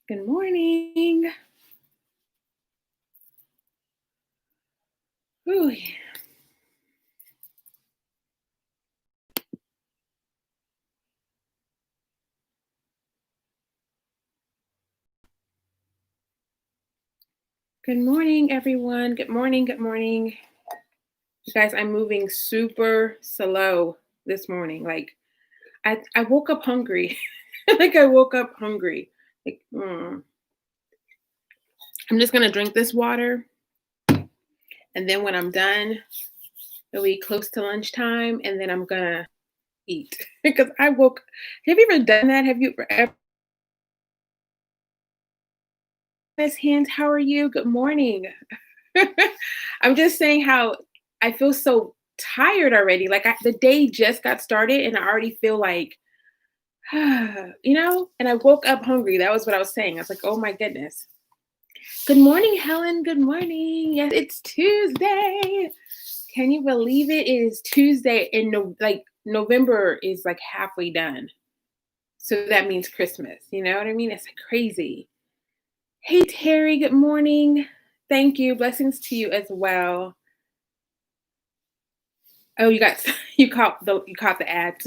Good morning. Ooh, good morning, everyone. Good morning. Good morning. You guys, I'm moving super slow this morning. Like I woke up hungry. Like I woke up hungry. Like I'm just gonna drink this water, and then when I'm done, it'll be close to lunchtime, and then I'm gonna eat because I woke. Have you ever done that? Have you ever? Miss Hands, how are you? Good morning. I'm just saying how I feel so tired already. Like the day just got started and I already feel like, and I woke up hungry. That was what I was saying. I was like, oh my goodness. Good morning, Helen. Good morning. Yes, it's Tuesday. Can you believe it? It is Tuesday and November is like halfway done. So that means Christmas. You know what I mean? It's like crazy. Hey, Terry. Good morning. Thank you. Blessings to you as well. Oh, you got you caught the ads.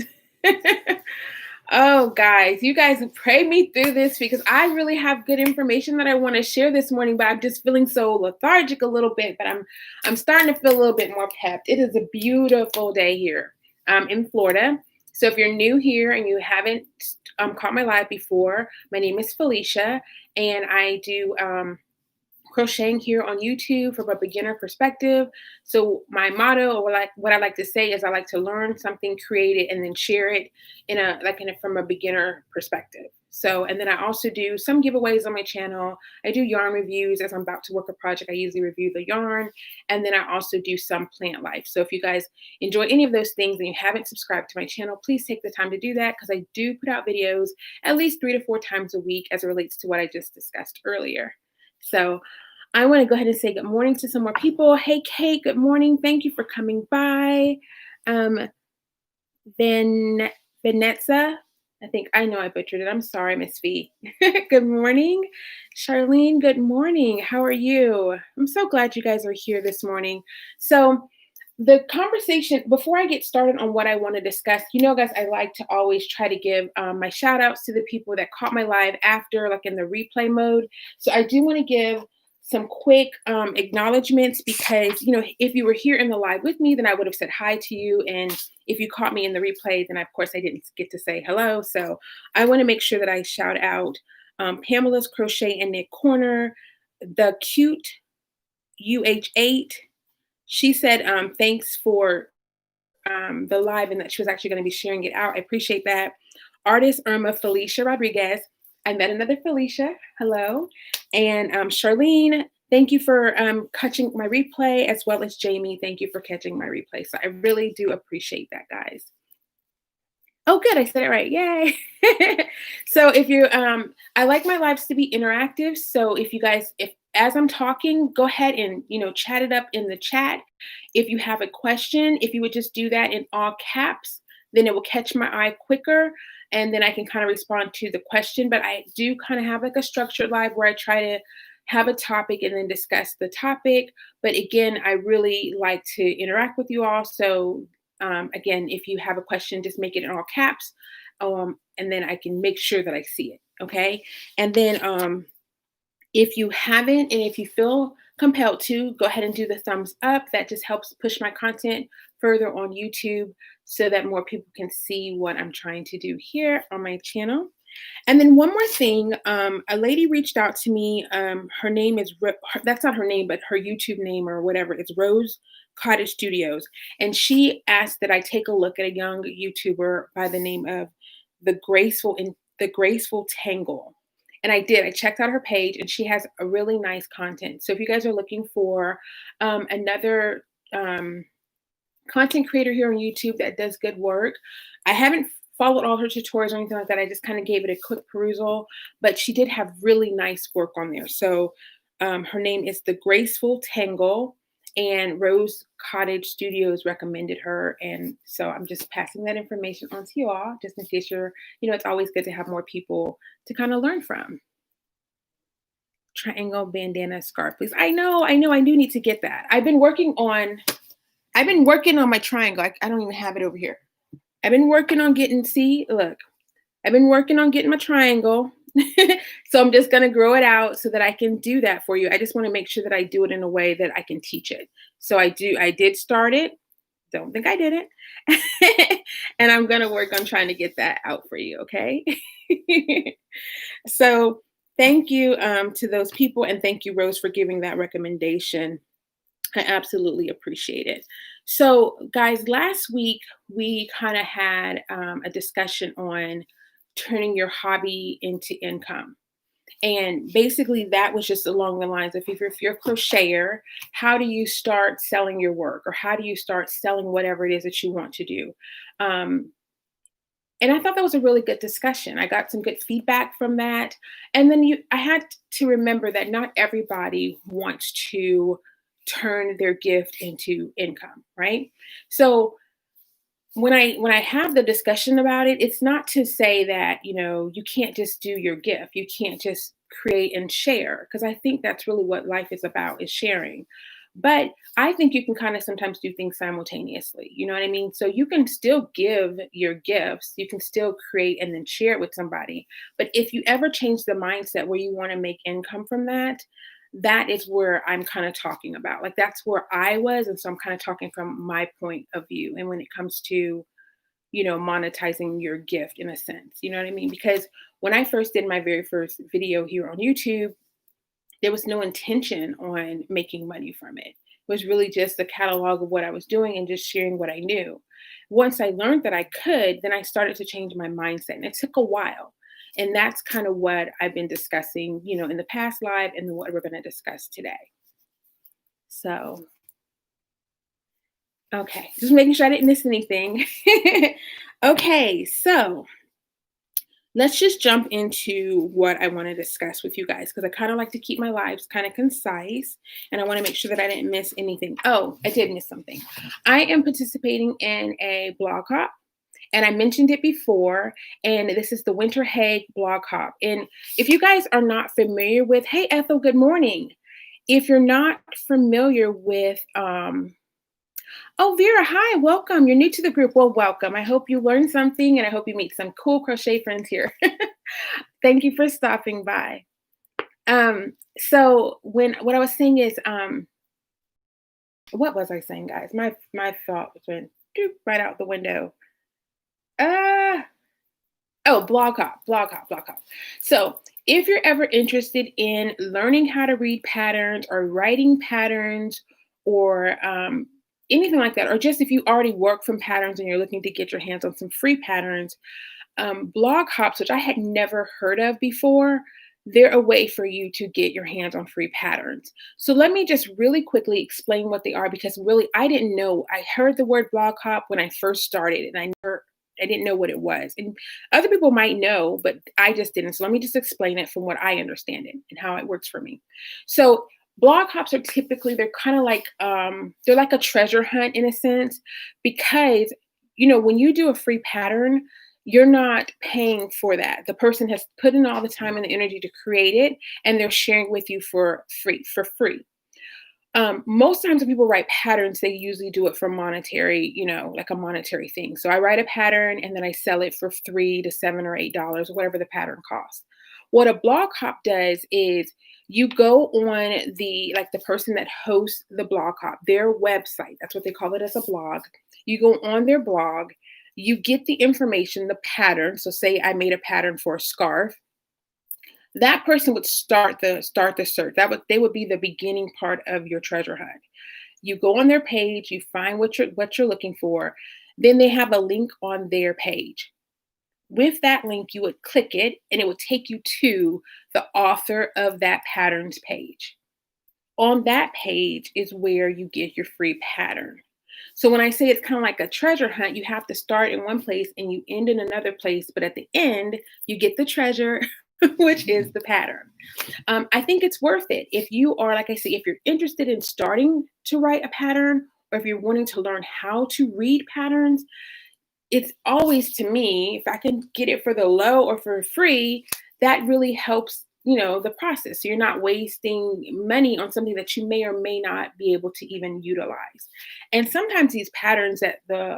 Oh, guys, you guys pray me through this because I really have good information that I want to share this morning, but I'm just feeling so lethargic a little bit, but I'm starting to feel a little bit more pepped. It is a beautiful day here in Florida. So if you're new here and you haven't caught my live before, my name is Felicia, and I do crocheting here on YouTube from a beginner perspective. So my motto, or what I like to say, is I like to learn something, create it, and then share it from a beginner perspective. So, and then I also do some giveaways on my channel. I do yarn reviews as I'm about to work a project. I usually review the yarn, and then I also do some plant life. So if you guys enjoy any of those things and you haven't subscribed to my channel, please take the time to do that because I do put out videos at least 3 to 4 times a week as it relates to what I just discussed earlier. So I want to go ahead and say good morning to some more people. Hey, Kate, good morning. Thank you for coming by. Um, ben Vanessa, I think I know I butchered it. I'm sorry, Miss V. Good morning. Charlene, good morning. How are you? I'm so glad you guys are here this morning. So the conversation, before I get started on what I want to discuss, guys, I like to always try to give my shout outs to the people that caught my live after, like in the replay mode. So I do want to give some quick acknowledgements because, if you were here in the live with me, then I would have said hi to you. And if you caught me in the replay, then of course I didn't get to say hello. So I want to make sure that I shout out Pamela's Crochet and Knit Corner, the cute UH8. She said, thanks for the live and that she was actually going to be sharing it out. I appreciate that. Artist Irma Felicia Rodriguez. I met another Felicia. Hello. And Charlene, thank you for catching my replay, as well as Jamie. Thank you for catching my replay. So I really do appreciate that, guys. Oh, good. I said it right. Yay. So if you, I like my lives to be interactive. So if you guys, if as I'm talking, go ahead and, chat it up in the chat. If you have a question, if you would just do that in all caps, then it will catch my eye quicker. And then I can kind of respond to the question. But I do kind of have like a structured live where I try to have a topic and then discuss the topic. But again, I really like to interact with you all. So again, if you have a question, just make it in all caps, and then I can make sure that I see it. Okay. And then if you haven't, and if you feel compelled to, go ahead and do the thumbs up. That just helps push my content further on YouTube so that more people can see what I'm trying to do here on my channel. And then one more thing, a lady reached out to me. Her name is, that's not her name, but her YouTube name or whatever, it's Rose Cottage Studios. And she asked that I take a look at a young YouTuber by the name of the Graceful Tangle. And I did. I checked out her page and she has a really nice content. So if you guys are looking for another content creator here on YouTube that does good work, I haven't followed all her tutorials or anything like that. I just kind of gave it a quick perusal, but she did have really nice work on there. So her name is The Graceful Tangle, and Rose Cottage Studios recommended her. And so I'm just passing that information on to you all, just in case it's always good to have more people to kind of learn from. triangle bandana scarf, please. I know, I do need to get that. I've been working on my triangle. I don't even have it over here. I've been working on getting, see, look, I've been working on getting my triangle. So I'm just going to grow it out so that I can do that for you. I just want to make sure that I do it in a way that I can teach it. So I did start it. Don't think I did it. And I'm going to work on trying to get that out for you. Okay. So thank you to those people. And thank you, Rose, for giving that recommendation. I absolutely appreciate it. So, guys, last week we kind of had a discussion on turning your hobby into income. And basically, that was just along the lines of if you're a crocheter, how do you start selling your work, or how do you start selling whatever it is that you want to do? Um, and I thought that was a really good discussion. I got some good feedback from that. And then I had to remember that not everybody wants to turn their gift into income, right? So when I have the discussion about it, it's not to say that, you can't just do your gift. You can't just create and share, because I think that's really what life is about, is sharing. But I think you can kind of sometimes do things simultaneously. You know what I mean? So you can still give your gifts, you can still create and then share it with somebody. But if you ever change the mindset where you want to make income from that, that is where I'm kind of talking about. Like, that's where I was. And so I'm kind of talking from my point of view. And when it comes to, monetizing your gift in a sense, you know what I mean? Because when I first did my very first video here on YouTube, there was no intention on making money from it. It was really just a catalog of what I was doing and just sharing what I knew. Once I learned that I could, then I started to change my mindset. And it took a while. And that's kind of what I've been discussing, in the past live, and what we're going to discuss today. So, okay, just making sure I didn't miss anything. Okay, so let's just jump into what I want to discuss with you guys, because I kind of like to keep my lives kind of concise, and I want to make sure that I didn't miss anything. Oh, I did miss something. I am participating in a blog hop, and I mentioned it before, and this is the Winter Hague blog hop. And if you guys are not familiar with, hey, Ethel, good morning. If you're not familiar with, oh, Vera, hi, welcome. You're new to the group. Well, welcome. I hope you learned something, and I hope you meet some cool crochet friends here. Thank you for stopping by. So what I was saying is, what was I saying, guys? My thought went right out the window. Blog hop. So if you're ever interested in learning how to read patterns or writing patterns, or anything like that, or just if you already work from patterns and you're looking to get your hands on some free patterns, blog hops, which I had never heard of before, they're a way for you to get your hands on free patterns. So let me just really quickly explain what they are, because really I didn't know. I heard the word blog hop when I first started, and I didn't know what it was. And other people might know, but I just didn't. So let me just explain it from what I understand it and how it works for me. So blog hops are typically, they're kind of like, they're like a treasure hunt in a sense, because, when you do a free pattern, you're not paying for that. The person has put in all the time and the energy to create it, and they're sharing with you for free. Most times when people write patterns, they usually do it for monetary, like a monetary thing. So I write a pattern and then I sell it for $3 to $7 or $8, or whatever the pattern costs. What a blog hop does is you go on the person that hosts the blog hop, their website, that's what they call it, as a blog. You go on their blog, you get the information, the pattern. So say I made a pattern for a scarf. That person would start the search. They would be the beginning part of your treasure hunt. You go on their page, you find what you're looking for. Then they have a link on their page. With that link, you would click it, and it would take you to the author of that pattern's page. On that page is where you get your free pattern. So when I say it's kind of like a treasure hunt, you have to start in one place and you end in another place. But at the end, you get the treasure, which is the pattern. I think it's worth it. If you are, like I say, if you're interested in starting to write a pattern, or if you're wanting to learn how to read patterns, it's always, to me, if I can get it for the low or for free, that really helps, the process. So you're not wasting money on something that you may or may not be able to even utilize. And sometimes these patterns that the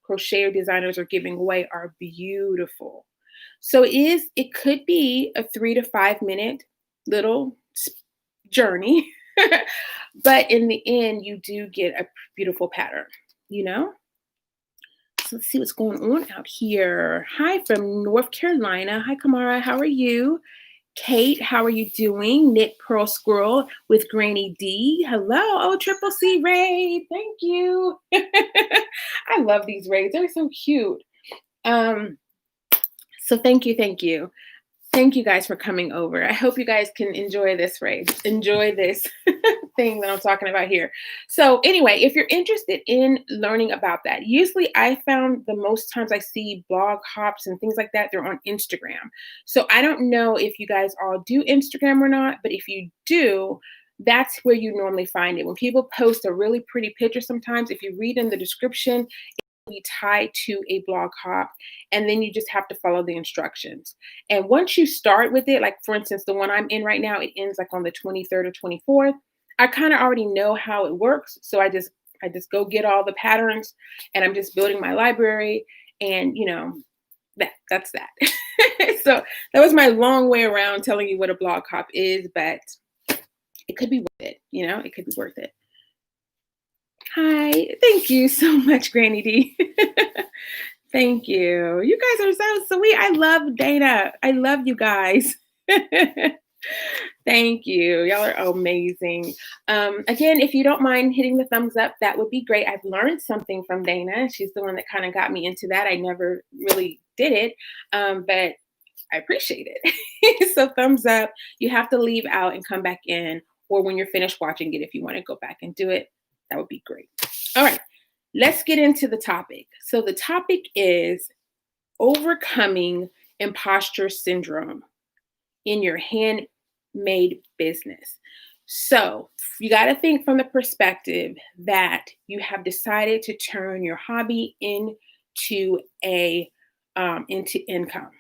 crocheter designers are giving away are beautiful. So it could be a 3 to 5 minute little journey, but in the end, you do get a beautiful pattern, you know? So let's see what's going on out here. Hi from North Carolina. Hi, Kamara. How are you? Kate, how are you doing? Knit Pearl Squirrel with Granny D. Hello. Oh, Triple C Raid. Thank you. I love these raids. They're so cute. So thank you. Thank you. Thank you guys for coming over. I hope you guys can enjoy this raid. Enjoy this thing that I'm talking about here. So anyway, if you're interested in learning about that, usually I found the most times I see blog hops and things like that, they're on Instagram. So I don't know if you guys all do Instagram or not, but if you do, that's where you normally find it. When people post a really pretty picture sometimes, if you read in the description, be tied to a blog hop, and then you just have to follow the instructions. And once you start with it, like for instance, the one I'm in right now, it ends like on the 23rd or 24th. I kind of already know how it works. So I just go get all the patterns and I'm just building my library, and that's that. So that was my long way around telling you what a blog hop is, but it could be worth it. It could be worth it. Hi, thank you so much, Granny D. Thank you. You guys are so sweet. I love Dana. I love you guys. Thank you. Y'all are amazing. Again, if you don't mind hitting the thumbs up, that would be great. I've learned something from Dana. She's the one that kind of got me into that. I never really did it, but I appreciate it. So thumbs up. You have to leave out and come back in, or when you're finished watching it, if you want to go back and do it, that would be great. All right, let's get into the topic. So the topic is overcoming imposter syndrome in your handmade business. So you got to think from the perspective that you have decided to turn your hobby into income.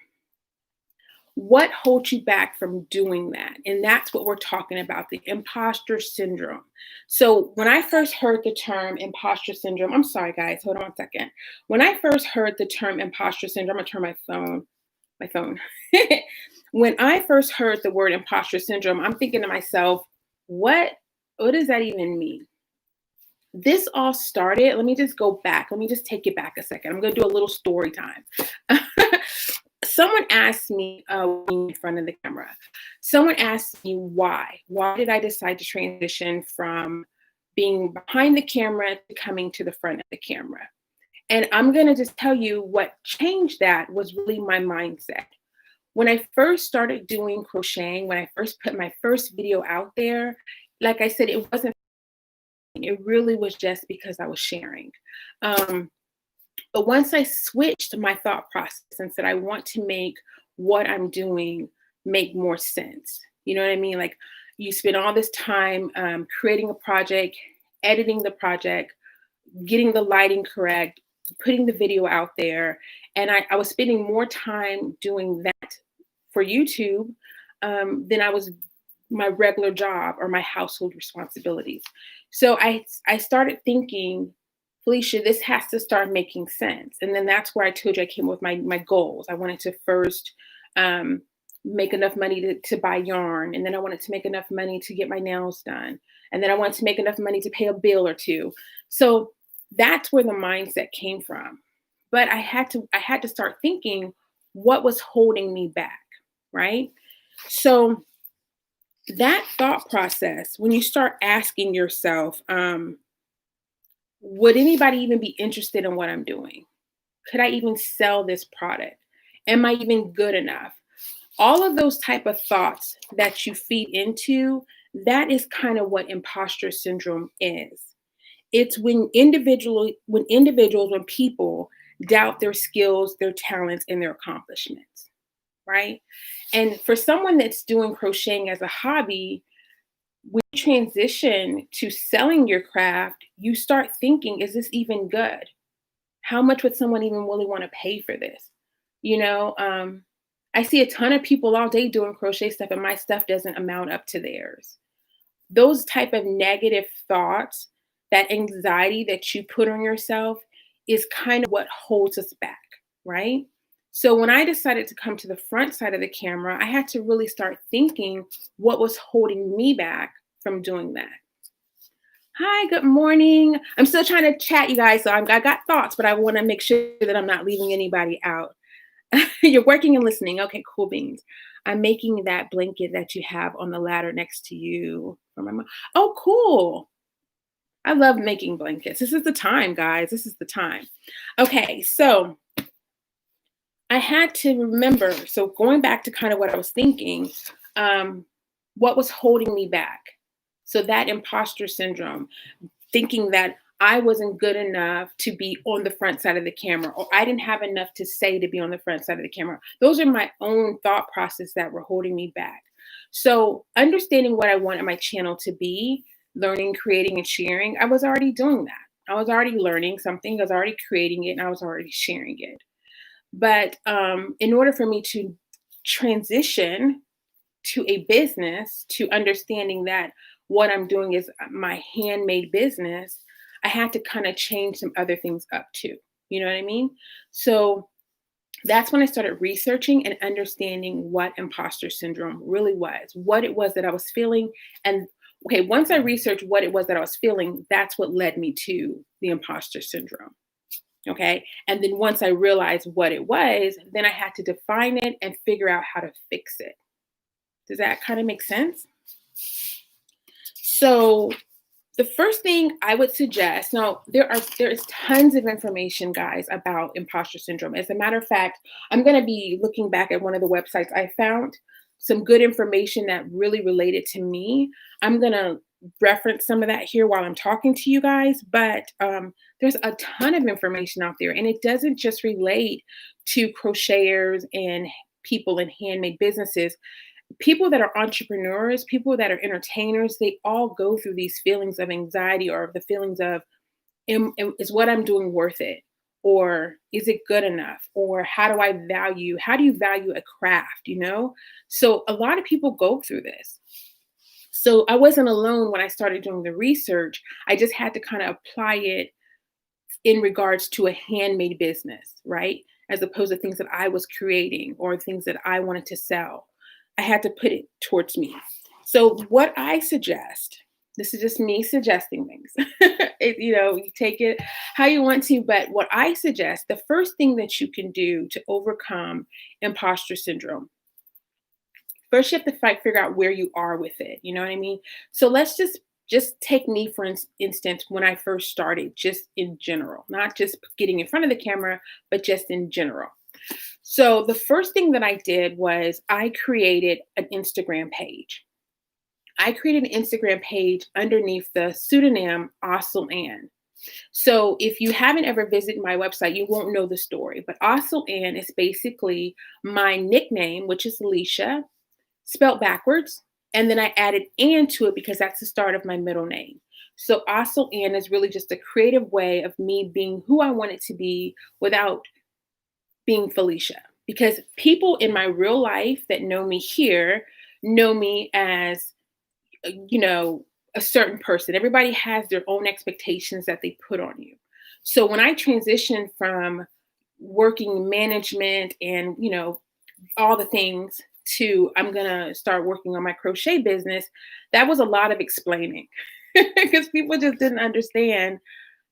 What holds you back from doing that? And that's what we're talking about, the imposter syndrome. So when I first heard the term imposter syndrome, I'm sorry, guys, hold on a second. When I first heard the term imposter syndrome, I'm gonna turn my phone. When I first heard the word imposter syndrome, I'm thinking to myself, what does that even mean? This all started, let me just go back. Let me just take it back a second. I'm gonna do a little story time. Someone asked me in front of the camera, someone asked me why did I decide to transition from being behind the camera to coming to the front of the camera? And I'm going to just tell you what changed that was really my mindset. When I first started doing crocheting, when I first put my first video out there, like I said, it really was just because I was sharing. But once I switched my thought process and said, I want to make what I'm doing make more sense. You know what I mean? Like you spend all this time creating a project, editing the project, getting the lighting correct, putting the video out there. And I was spending more time doing that for YouTube than I was my regular job or my household responsibilities. So I started thinking, Felicia, this has to start making sense. And then that's where I told you I came with my goals. I wanted to first make enough money to buy yarn. And then I wanted to make enough money to get my nails done. And then I wanted to make enough money to pay a bill or two. So that's where the mindset came from. But I had to start thinking what was holding me back, right? So that thought process, when you start asking yourself, would anybody even be interested in what I'm doing? Could I even sell this product? Am I even good enough? All of those type of thoughts that you feed into, that is kind of what imposter syndrome is. It's when people doubt their skills, their talents, and their accomplishments, right? And for someone that's doing crocheting as a hobby, when you transition to selling your craft, you start thinking, is this even good? How much would someone even really want to pay for this? I see a ton of people all day doing crochet stuff and my stuff doesn't amount up to theirs. Those type of negative thoughts, that anxiety that you put on yourself is kind of what holds us back, right? So when I decided to come to the front side of the camera, I had to really start thinking what was holding me back from doing that. Hi, good morning. I'm still trying to chat, you guys. So I got thoughts, but I want to make sure that I'm not leaving anybody out. You're working and listening. Okay, cool beans. I'm making that blanket that you have on the ladder next to you for my mom. Oh, cool. I love making blankets. This is the time, guys. This is the time. Okay, so I had to remember. So going back to kind of what I was thinking, what was holding me back? So that imposter syndrome, thinking that I wasn't good enough to be on the front side of the camera, or I didn't have enough to say to be on the front side of the camera. Those are my own thought process that were holding me back. So understanding what I wanted my channel to be, learning, creating, and sharing, I was already doing that. I was already learning something, I was already creating it, and I was already sharing it. But in order for me to transition to a business, to understanding that what I'm doing is my handmade business, I had to kind of change some other things up too. You know what I mean? So that's when I started researching and understanding what imposter syndrome really was, what it was that I was feeling. And okay, once I researched what it was that I was feeling, that's what led me to the imposter syndrome. Okay. And then once I realized what it was, then I had to define it and figure out how to fix it. Does that kind of make sense? So the first thing I would suggest, now there is tons of information, guys, about imposter syndrome. As a matter of fact, I'm going to be looking back at one of the websites I found some good information that really related to me. I'm going to reference some of that here while I'm talking to you guys, but there's a ton of information out there, and it doesn't just relate to crocheters and people in handmade businesses. People that are entrepreneurs, people that are entertainers, they all go through these feelings of anxiety or the feelings of, is what I'm doing worth it? Or is it good enough? Or how do you value a craft, you know? So a lot of people go through this. So I wasn't alone when I started doing the research. I just had to kind of apply it in regards to a handmade business, right? As opposed to things that I was creating or things that I wanted to sell. I had to put it towards me. So what I suggest, this is just me suggesting things. You take it how you want to, but what I suggest, the first thing that you can do to overcome imposter syndrome, first you have to figure out where you are with it. You know what I mean? So let's just take me for instance when I first started, just in general, not just getting in front of the camera, but just in general. So the first thing that I did was I created an Instagram page. I created an Instagram page underneath the pseudonym Ahsel. So if you haven't ever visited my website, you won't know the story. But Ahsel is basically my nickname, which is Felicia, spelled backwards. And then I added "and" to it because that's the start of my middle name. So Ahsel is really just a creative way of me being who I wanted to be without being Felicia. Because people in my real life that know me here know me as, a certain person. Everybody has their own expectations that they put on you. So when I transitioned from working management and, all the things to I'm going to start working on my crochet business, that was a lot of explaining because people just didn't understand,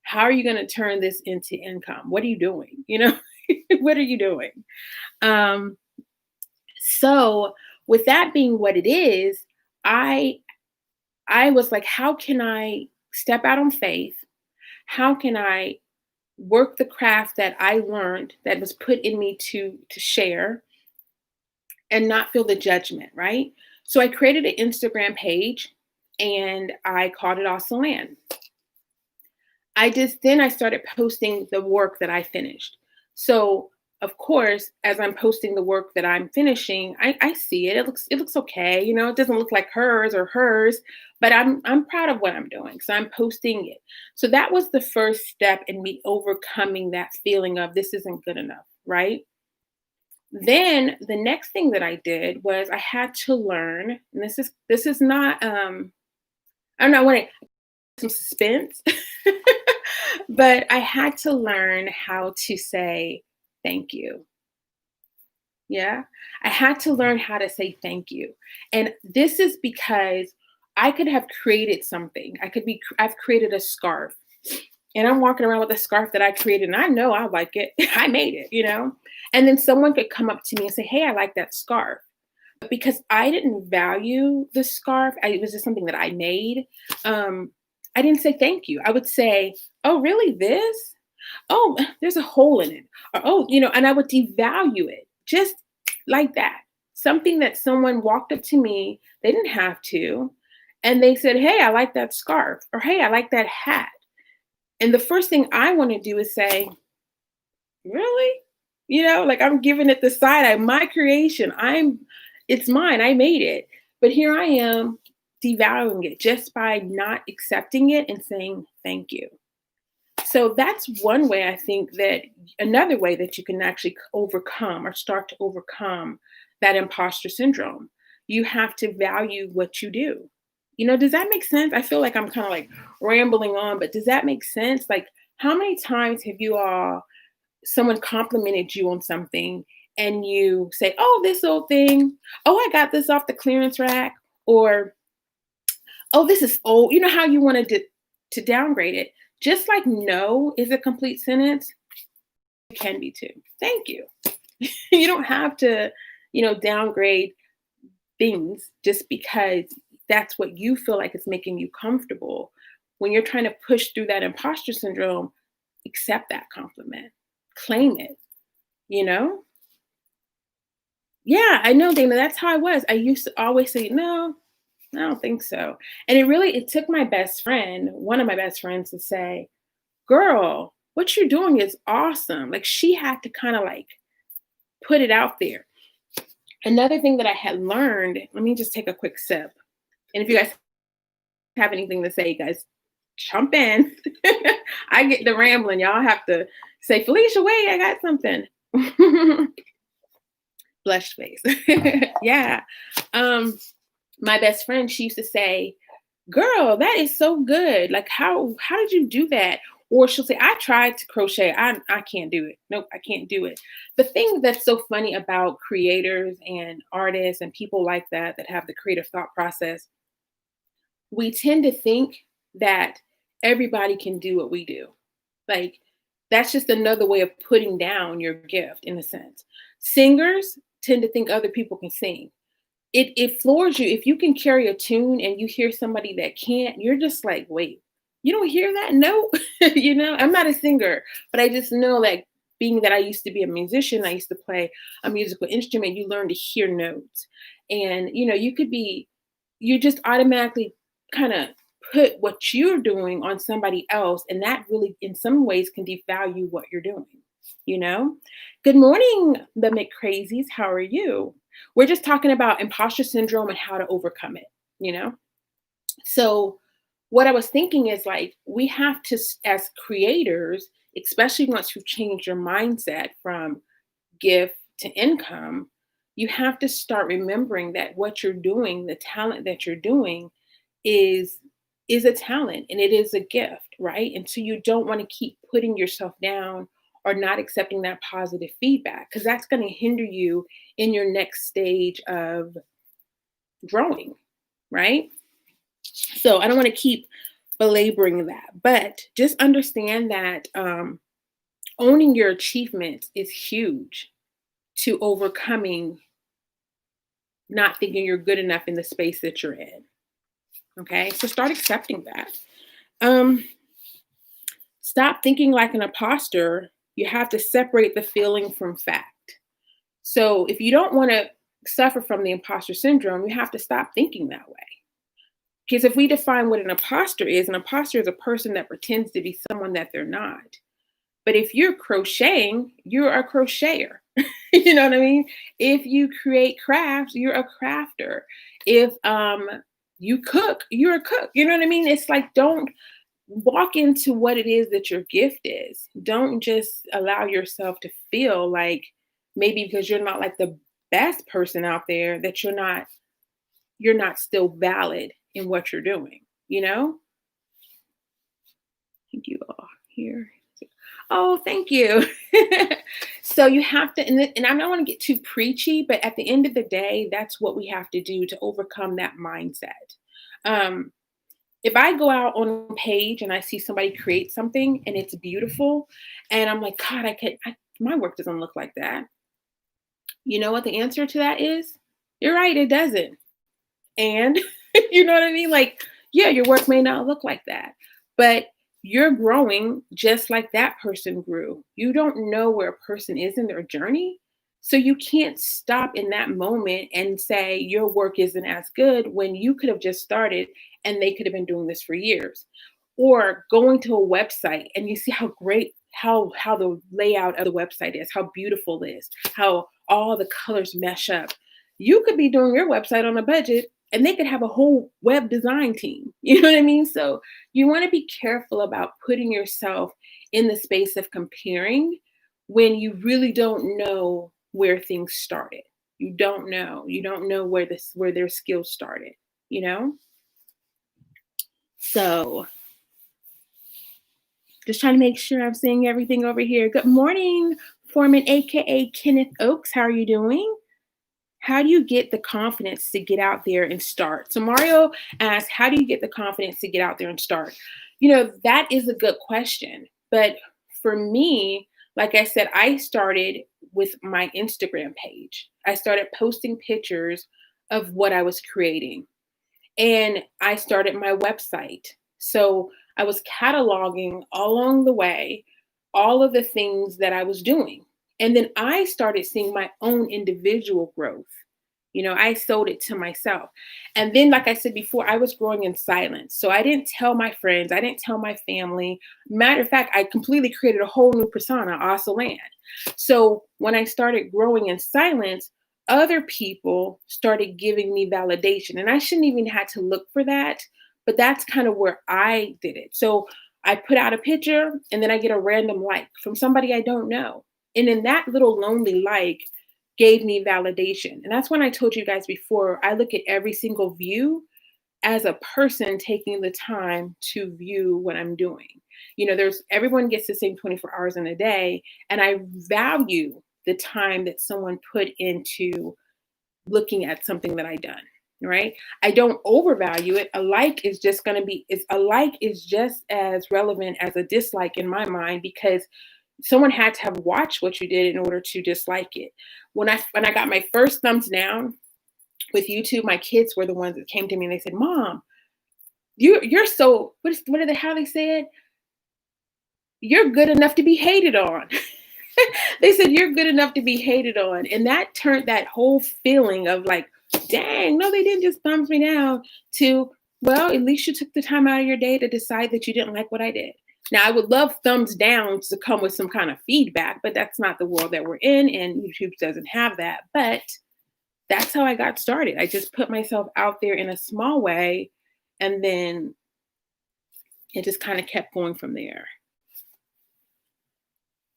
how are you going to turn this into income? What are you doing? What are you doing? So with that being what it is, I was like, how can I step out on faith? How can I work the craft that I learned that was put in me to share and not feel the judgment, right? So I created an Instagram page and I called it Ahsel. Then I started posting the work that I finished. So of course, as I'm posting the work that I'm finishing, I see it. It looks okay. It doesn't look like hers, but I'm proud of what I'm doing. So I'm posting it. So that was the first step in me overcoming that feeling of this isn't good enough, right? Then the next thing that I did was I had to learn, and this is not I don't know, I want some suspense, but I had to learn how to say thank you. Yeah. I had to learn how to say thank you. And this is because I could have created something. I've created a scarf and I'm walking around with a scarf that I created and I know I like it. I made it, you know? And then someone could come up to me and say, "Hey, I like that scarf." But because I didn't value the scarf, it was just something that I made. Um, I didn't say thank you. I would say, "Oh, really? This? Oh, there's a hole in it." Or, "Oh," and I would devalue it just like that. Something that someone walked up to me, they didn't have to, and they said, "Hey, I like that scarf," or, "Hey, I like that hat." And the first thing I want to do is say, "Really?" Like I'm giving it the side eye, my creation. It's mine. I made it. But here I am devaluing it just by not accepting it and saying thank you. So that's one way I think that another way that you can actually overcome or start to overcome that imposter syndrome. You have to value what you do. Does that make sense? I feel like I'm kind of like rambling on, but does that make sense? Like, how many times have someone complimented you on something and you say, "Oh, this old thing. Oh, I got this off the clearance rack," or, "Oh, this is old." You know how you wanted to downgrade it. Just like no is a complete sentence, it can be too. Thank you. You don't have to, downgrade things just because that's what you feel like is making you comfortable. When you're trying to push through that imposter syndrome, accept that compliment, claim it, you know? Yeah, I know, Dana. That's how I was. I used to always say, "No, I don't think so." And it took my best friend, one of my best friends, to say, "Girl, what you're doing is awesome." Like she had to kind of like put it out there. Another thing that I had learned, let me just take a quick sip. And if you guys have anything to say, guys, jump in. I get the rambling. Y'all have to say, "Felicia, wait, I got something." Blush face. Yeah. Um, my best friend, she used to say, "Girl, that is so good. Like how did you do that?" Or she'll say, "I tried to crochet. I can't do it. Nope, I can't do it." The thing that's so funny about creators and artists and people like that have the creative thought process, we tend to think that everybody can do what we do. Like that's just another way of putting down your gift in a sense. Singers tend to think other people can sing. It floors you if you can carry a tune and you hear somebody that can't. You're just like, "Wait, you don't hear that note?" I'm not a singer, but I just know that being that I used to be a musician, I used to play a musical instrument. You learn to hear notes, and you just automatically kind of put what you're doing on somebody else, and that really in some ways can devalue what you're doing. you know Good morning, the McCrazies. How are you? We're just talking about imposter syndrome and how to overcome it you know so what I was thinking is like we have to as creators, especially once you've changed your mindset from gift to income, you have to start remembering that what you're doing, the talent that you're doing is is a talent and it is a gift, right? And so you don't want to keep putting yourself down or not accepting that positive feedback because that's going to hinder you in your next stage of growing, right? So I don't want to keep belaboring that, but just understand that owning your achievements is huge to overcoming not thinking you're good enough in the space that you're in. Okay, so start accepting that. Um, Stop thinking like an imposter. You have to separate the feeling from fact. So if you don't want to suffer from the imposter syndrome, you have to stop thinking that way. Because if we define what an imposter is a person that pretends to be someone that they're not. But if you're crocheting, you're a crocheter. You know what I mean? If you create crafts, you're a crafter. If you cook, you're a cook. You know what I mean? It's like don't walk into what it is that your gift is. Don't just allow yourself to feel like maybe because you're not like the best person out there, that you're not still valid in what you're doing, you know? Thank you all here. Oh, thank you. So you have to, and I don't want to get too preachy, but at the end of the day, that's what we have to do to overcome that mindset. Um, if I go out on a page and I see somebody create something and it's beautiful, and I'm like, God, my work doesn't look like that. You know what the answer to that is? You're right, it doesn't. And you know what I mean? Like, yeah, your work may not look like that, but you're growing just like that person grew. You don't know where a person is in their journey. So you can't stop in that moment and say your work isn't as good when you could have just started and they could have been doing this for years. Or going to a website and you see how great how the layout of the website is, how beautiful it is, how all the colors mesh up. You could be doing your website on a budget and they could have a whole web design team. You know what I mean? So you want to be careful about putting yourself in the space of comparing when you really don't know where things started. You don't know. You don't know where their skills started, you know? So just trying to make sure I'm seeing everything over here. Good morning, Foreman, aka Kenneth Oakes. How are you doing? How do you get the confidence to get out there and start? So Mario asked, how do you get the confidence to get out there and start? That is a good question. But for me, like I said, I started with my Instagram page. I started posting pictures of what I was creating. And I started my website. So I was cataloging along the way all of the things that I was doing. And then I started seeing my own individual growth. I sold it to myself. And then, like I said before, I was growing in silence. So I didn't tell my friends, I didn't tell my family. Matter of fact, I completely created a whole new persona, Ahsel. So when I started growing in silence, other people started giving me validation. And I shouldn't even had to look for that, but that's kind of where I did it. So I put out a picture and then I get a random like from somebody I don't know. And then that little lonely like gave me validation. And that's when I told you guys before, I look at every single view as a person taking the time to view what I'm doing. There's everyone gets the same 24 hours in a day, and I value the time that someone put into looking at something that I done, right? I don't overvalue it. A like is just as relevant as a dislike in my mind, because someone had to have watched what you did in order to dislike it. When I got my first thumbs down with YouTube, my kids were the ones that came to me and they said, "Mom, you're so how they said, you're good enough to be hated on." They said you're good enough to be hated on, and that turned that whole feeling of like, dang, no, they didn't just thumbs me down, to, well, at least you took the time out of your day to decide that you didn't like what I did. Now, I would love thumbs down to come with some kind of feedback, but that's not the world that we're in, and YouTube doesn't have that. But that's how I got started. I just put myself out there in a small way, and then it just kind of kept going from there.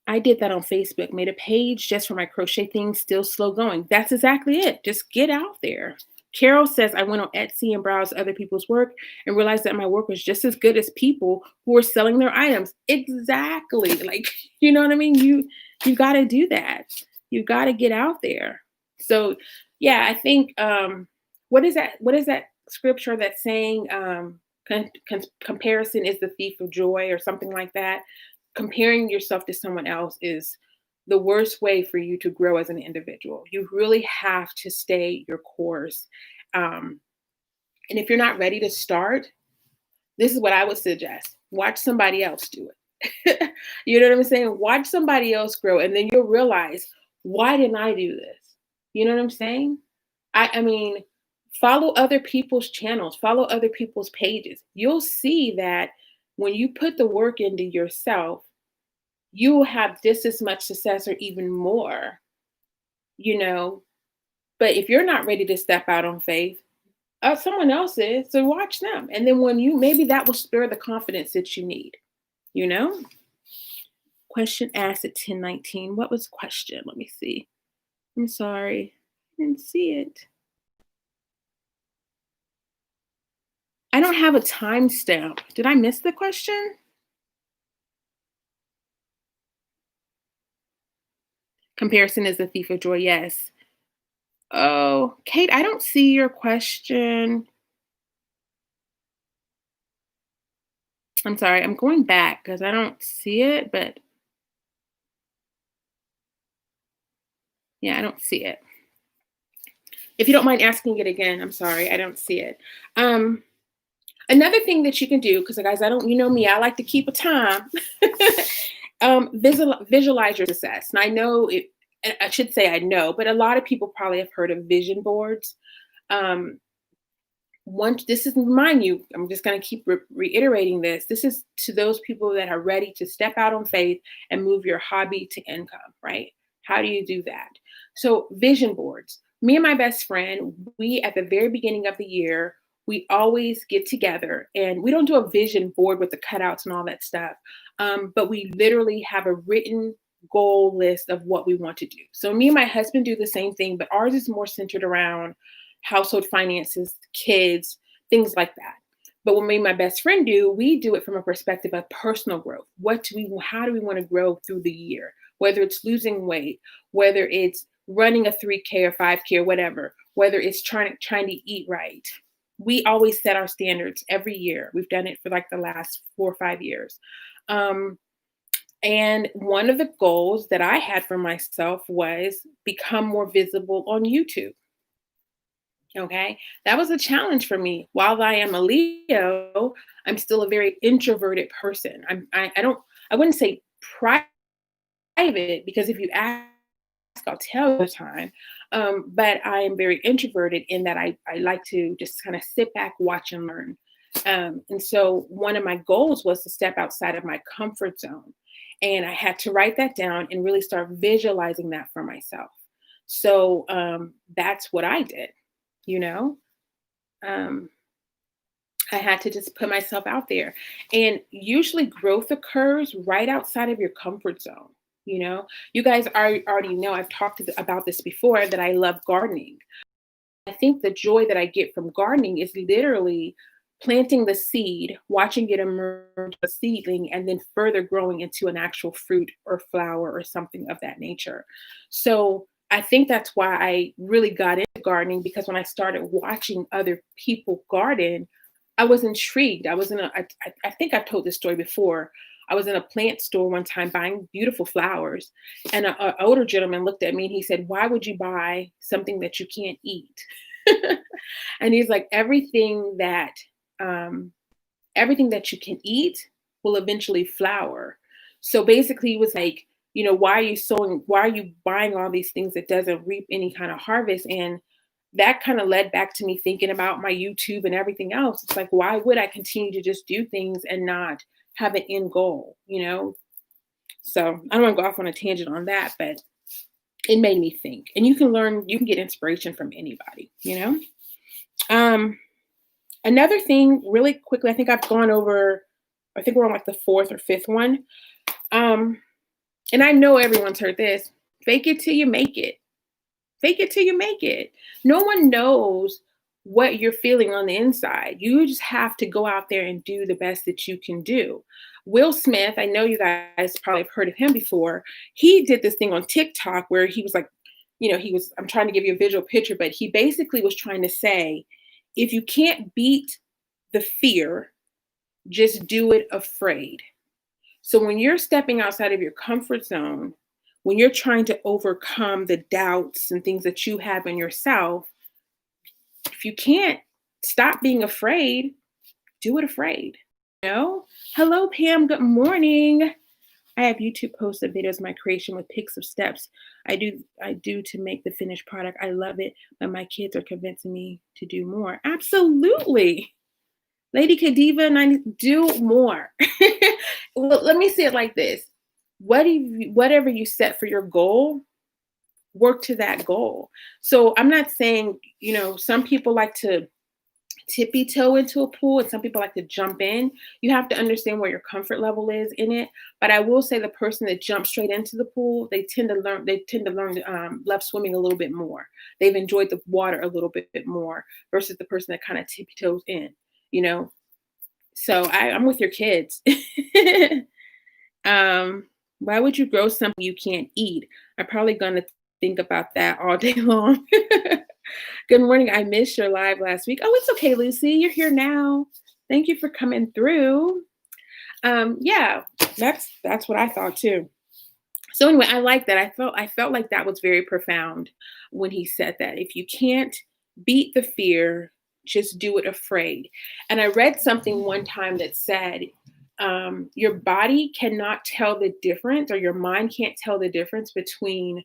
I did that on Facebook, made a page just for my crochet things, still slow going. That's exactly it. Just get out there. Carol says, I went on Etsy and browsed other people's work and realized that my work was just as good as people who were selling their items. Exactly. Like, you know what I mean? You got to do that. You got to get out there. So, yeah, I think, what is that scripture that's saying, comparison is the thief of joy, or something like that? Comparing yourself to someone else is the worst way for you to grow as an individual. You really have to stay your course. And if you're not ready to start, this is what I would suggest. Watch somebody else do it. You know what I'm saying? Watch somebody else grow, and then you'll realize, why didn't I do this? You know what I'm saying? I mean, follow other people's channels, follow other people's pages. You'll see that when you put the work into yourself, you will have just as much success or even more, But if you're not ready to step out on faith, someone else is. So watch them. And then maybe that will spur the confidence that you need, Question asked at 10:19. What was the question? Let me see. I'm sorry. I didn't see it. I don't have a timestamp. Did I miss the question? Comparison is the thief of joy. Yes. Oh, Kate, I don't see your question. I'm sorry. I'm going back because I don't see it, but yeah, I don't see it. If you don't mind asking it again, I'm sorry. I don't see it. Um, Another thing that you can do, because guys, I don't, you know me, I like to keep a time. Visualize your success. And I know it, I should say I know, but a lot of people probably have heard of vision boards. Um, Once this is remind you, I'm just going to keep reiterating this. This is to those people that are ready to step out on faith and move your hobby to income, right? How do you do that? So, vision boards. Me and my best friend, we at the very beginning of the year, we always get together and we don't do a vision board with the cutouts and all that stuff. But we literally have a written goal list of what we want to do. So, me and my husband do the same thing, but ours is more centered around household finances, kids, things like that. But what me and my best friend do, we do it from a perspective of personal growth. How do we want to grow through the year? Whether it's losing weight, whether it's running a 3K or 5K or whatever, whether it's trying to eat right. We always set our standards every year. We've done it for like the last 4 or 5 years. Um, and one of the goals that I had for myself was become more visible on YouTube. Okay. That was a challenge for me. While I am a Leo, I'm still a very introverted person. I don't, I wouldn't say private because if you ask, I'll tell you the time. But I am very introverted in that I like to just kind of sit back, watch, and learn. And so one of my goals was to step outside of my comfort zone. And I had to write that down and really start visualizing that for myself. So that's what I did, you know? Um, I had to just put myself out there. And usually growth occurs right outside of your comfort zone. You know, you guys already know I've talked about this before that I love gardening. I think the joy that I get from gardening is literally planting the seed, watching it emerge a seedling, and then further growing into an actual fruit or flower or something of that nature. So I think that's why I really got into gardening because when I started watching other people garden, I was intrigued. I think I've told this story before. I was in a plant store one time buying beautiful flowers, and an older gentleman looked at me and he said, "Why would you buy something that you can't eat?" And he's like, um, everything that you can eat will eventually flower. So basically, he was like, why are you sowing? Why are you buying all these things that doesn't reap any kind of harvest? And that kind of led back to me thinking about my YouTube and everything else. It's like, why would I continue to just do things and not have an end goal? So I don't want to go off on a tangent on that, but it made me think. And you can get inspiration from anybody. Um, Another thing, really quickly, I think I've gone over, I think we're on like the fourth or fifth one. Um, and I know everyone's heard this: fake it till you make it. Fake it till you make it. No one knows what you're feeling on the inside. You just have to go out there and do the best that you can do. Will Smith, I know you guys probably have heard of him before. He did this thing on TikTok where he was like, I'm trying to give you a visual picture, but he basically was trying to say, if you can't beat the fear, just do it afraid. So when you're stepping outside of your comfort zone, when you're trying to overcome the doubts and things that you have in yourself, if you can't stop being afraid, do it afraid. Hello, Pam. Good morning. I have YouTube posted videos of my creation with pics of steps I do to make the finished product. I love it, but my kids are convincing me to do more. Absolutely. Lady Kadiva, do more. Well, let me say it like this. Whatever you set for your goal, work to that goal. So I'm not saying, some people like to tippy toe into a pool and some people like to jump in. You have to understand where your comfort level is in it. But I will say the person that jumps straight into the pool, they tend to learn love swimming a little bit more. They've enjoyed the water a little bit more versus the person that kind of tippy toes in, you know. So I'm with your kids. Why would you grow something you can't eat? I'm probably gonna think about that all day long. Good morning. I missed your live last week. Oh, it's okay, Lucy. You're here now. Thank you for coming through. Yeah, that's what I thought too. So anyway, I like that. I felt like that was very profound when he said that. If you can't beat the fear, just do it afraid. And I read something one time that said, your body cannot tell the difference, or your mind can't tell the difference between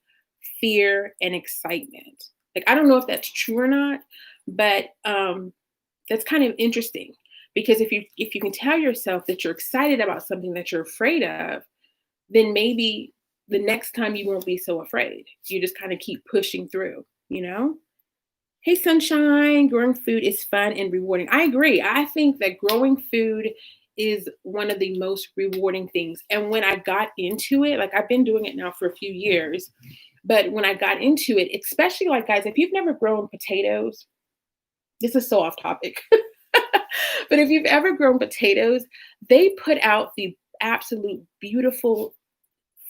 fear and excitement. Like I don't know if that's true or not, but that's kind of interesting because if you can tell yourself that you're excited about something that you're afraid of, then maybe the next time you won't be so afraid. You just kind of keep pushing through, you know? Hey, sunshine, growing food is fun and rewarding. I agree. I think that growing food is one of the most rewarding things. And when I got into it, like I've been doing it now for a few years, but when I got into it, especially like guys, if you've never grown potatoes, this is so off topic. But if you've ever grown potatoes, they put out the absolute beautiful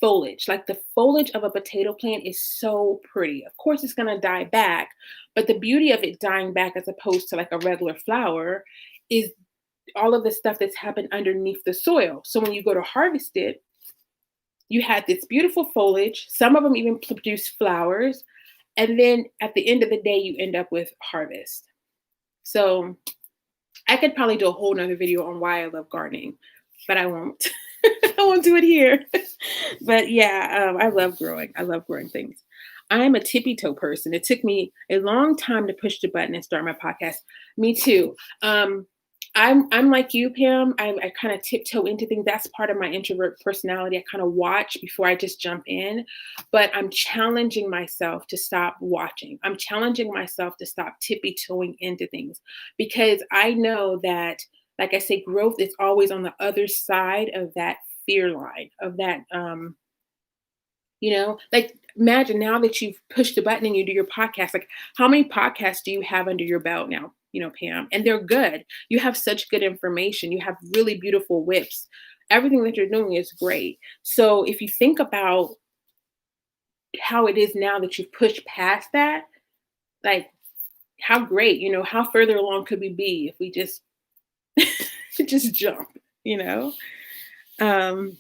foliage. Like the foliage of a potato plant is so pretty. Of course, it's going to die back, but the beauty of it dying back as opposed to like a regular flower is all of the stuff that's happened underneath the soil. So when you go to harvest it, you had this beautiful foliage. Some of them even produce flowers. And then at the end of the day, you end up with harvest. So I could probably do a whole nother video on why I love gardening, but I won't. I won't do it here. But yeah, I love growing. I love growing things. I am a tippy toe person. It took me a long time to push the button and start my podcast. Me too. I'm like you, Pam. I kind of tiptoe into things. That's part of my introvert personality. I kind of watch before I just jump in, but I'm challenging myself to stop watching. I'm challenging myself to stop tippy toeing into things because I know that, like I say, growth is always on the other side of that fear line of that, like imagine now that you've pushed the button and you do your podcast, like how many podcasts do you have under your belt now, Pam? And they're good. You have such good information. You have really beautiful whips. Everything that you're doing is great. So if you think about how it is now that you've pushed past that, like how great, how further along could we be if we just just jump, you know? Um,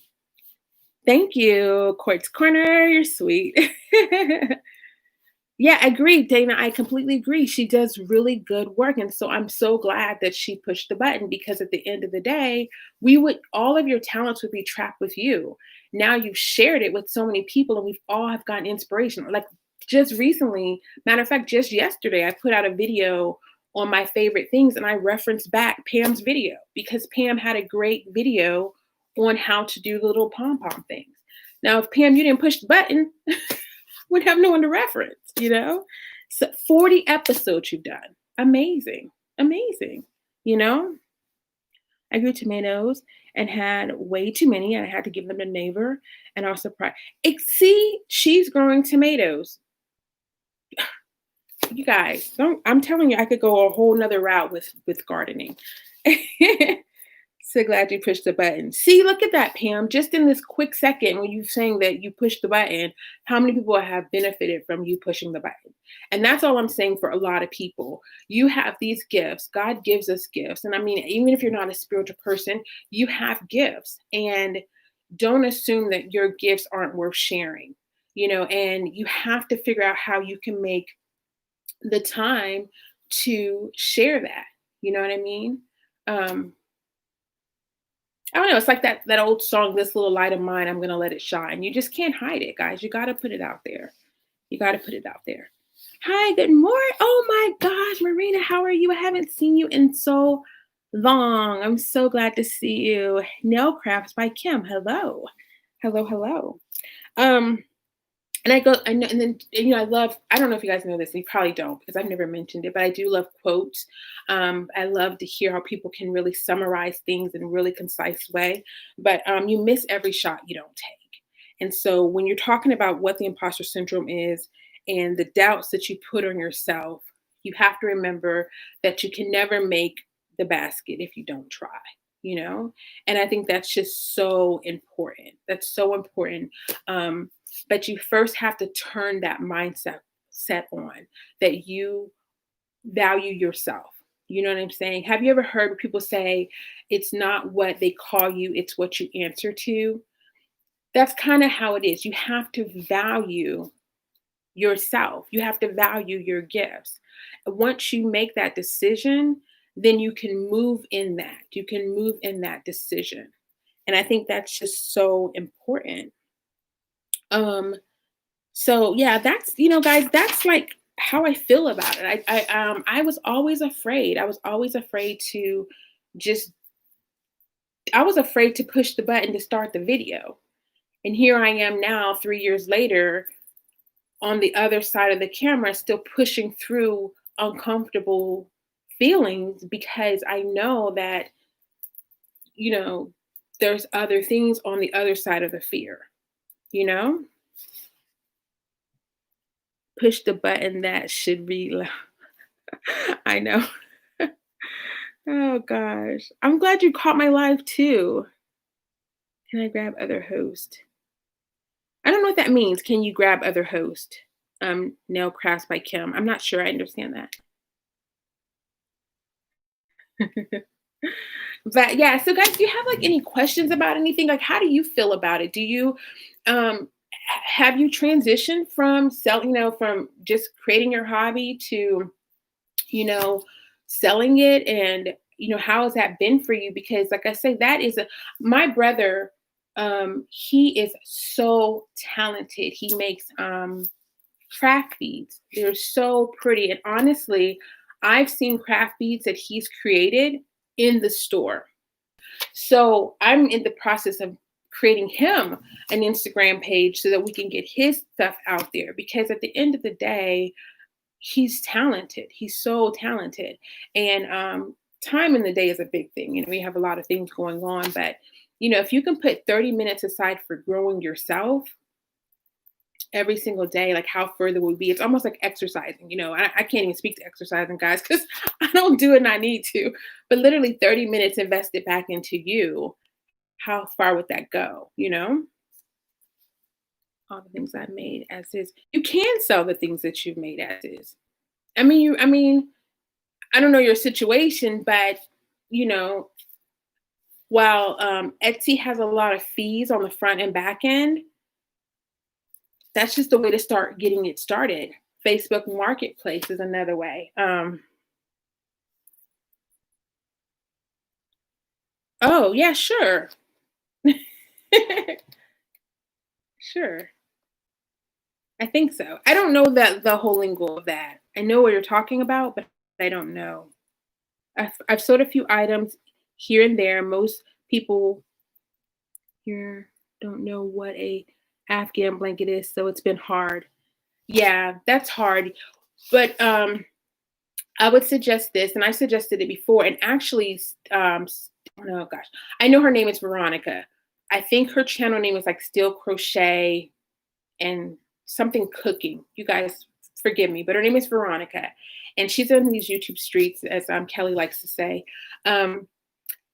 Thank you, Quartz Corner. You're sweet. Yeah, I agree, Dana. I completely agree. She does really good work. And so I'm so glad that she pushed the button because at the end of the day, all of your talents would be trapped with you. Now you've shared it with so many people and we've all have gotten inspiration. Like just recently, matter of fact, just yesterday, I put out a video on my favorite things and I referenced back Pam's video because Pam had a great video on how to do the little pom-pom things. Now, if Pam, you didn't push the button, would have no one to reference. So 40 episodes you've done. Amazing. Amazing. You know, I grew tomatoes and had way too many and I had to give them to neighbor and I was surprised. See, she's growing tomatoes. You guys, I'm telling you, I could go a whole nother route with gardening. So glad you pushed the button. See, look at that, Pam. Just in this quick second, when you're saying that you pushed the button, how many people have benefited from you pushing the button? And that's all I'm saying for a lot of people. You have these gifts. God gives us gifts. And I mean, even if you're not a spiritual person, you have gifts. And don't assume that your gifts aren't worth sharing, and you have to figure out how you can make the time to share that. You know what I mean? I don't know. It's like that old song, "This Little Light of Mine, I'm going to let it shine." You just can't hide it, guys. You got to put it out there. You got to put it out there. Hi, good morning. Oh my gosh, Marina, how are you? I haven't seen you in so long. I'm so glad to see you. Nail Crafts by Kim. Hello. Hello, hello. And I go, I know, and then I love. I don't know if you guys know this, and you probably don't because I've never mentioned it, but I do love quotes. I love to hear how people can really summarize things in a really concise way. But you miss every shot you don't take. And so when you're talking about what the imposter syndrome is and the doubts that you put on yourself, you have to remember that you can never make the basket if you don't try. You know, and I think that's just so important. That's so important. Um, but you first have to turn that mindset set on that you value yourself. You know what I'm saying? Have you ever heard people say it's not what they call you, it's what you answer to? That's kind of how it is. You have to value yourself. You have to value your gifts. Once you make that decision, then you can move in that. You can move in that decision. And I think that's just so important. Um, So yeah, that's guys, that's like how I feel about it. I was always afraid. I was always afraid to just I was afraid to push the button to start the video. And here I am now 3 years later on the other side of the camera still pushing through uncomfortable feelings because I know that, you know, there's other things on the other side of the fear, you know? Push the button that should be I know. Oh gosh. I'm glad you caught my live too. Can I grab other host? I don't know what that means. Can you grab other host? Nail crafts by Kim. I'm not sure I understand that. But yeah, so guys, do you have like any questions about anything? Like how do you feel about it? Do you have you transitioned from from just creating your hobby to you know, selling it and how has that been for you? Because like I say, that is my brother, he is so talented. He makes craft beads. They're so pretty. And honestly, I've seen craft beads that he's created in the store. So I'm in the process of creating him an Instagram page so that we can get his stuff out there because at the end of the day, he's talented. He's so talented. And time in the day is a big thing. We have a lot of things going on, but if you can put 30 minutes aside for growing yourself every single day, like how further would be? It's almost like exercising. I can't even speak to exercising, guys, because I don't do it and I need to. But literally 30 minutes invested back into you, how far would that go? All the things I've made as is. You can sell the things that you've made as is. I mean, I don't know your situation, but you know, while Etsy has a lot of fees on the front and back end, that's just the way to start getting it started. Facebook Marketplace is another way. Oh yeah, sure, sure. I think so. I don't know that the whole lingo of that. I know what you're talking about, but I don't know. I've sold a few items here and there. Most people here don't know what a Afghan blanket is, so it's been hard. Yeah, that's hard. But I would suggest this, and I suggested it before, and actually, oh gosh, I know her name is Veronica. I think her channel name is like Still Crochet and something cooking. You guys forgive me, but her name is Veronica, and she's on these YouTube streets, as Kelly likes to say. Um,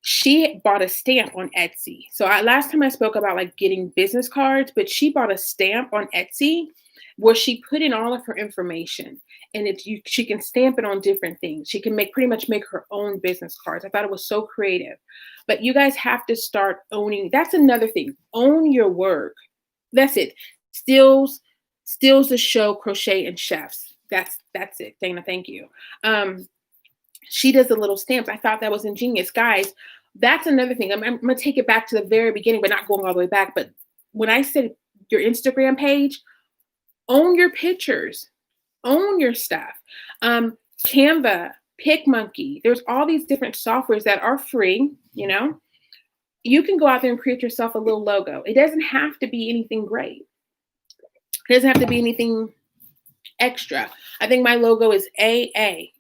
she bought a stamp on Etsy. So last time I spoke about like getting business cards, but she bought a stamp on Etsy where she put in all of her information, and she can stamp it on different things. She can pretty much make her own business cards. I thought it was so creative. But you guys have to start owning. That's another thing. Own your work. That's it. Stills the show, crochet and chefs. That's it. Dana, thank you. She does the little stamps. I thought that was ingenious, guys. That's another thing. I'm gonna take it back to the very beginning, but not going all the way back. But when I said your Instagram page, own your pictures, own your stuff. Canva, PicMonkey. There's all these different softwares that are free. You can go out there and create yourself a little logo. It doesn't have to be anything great. It doesn't have to be anything extra. I think my logo is AA,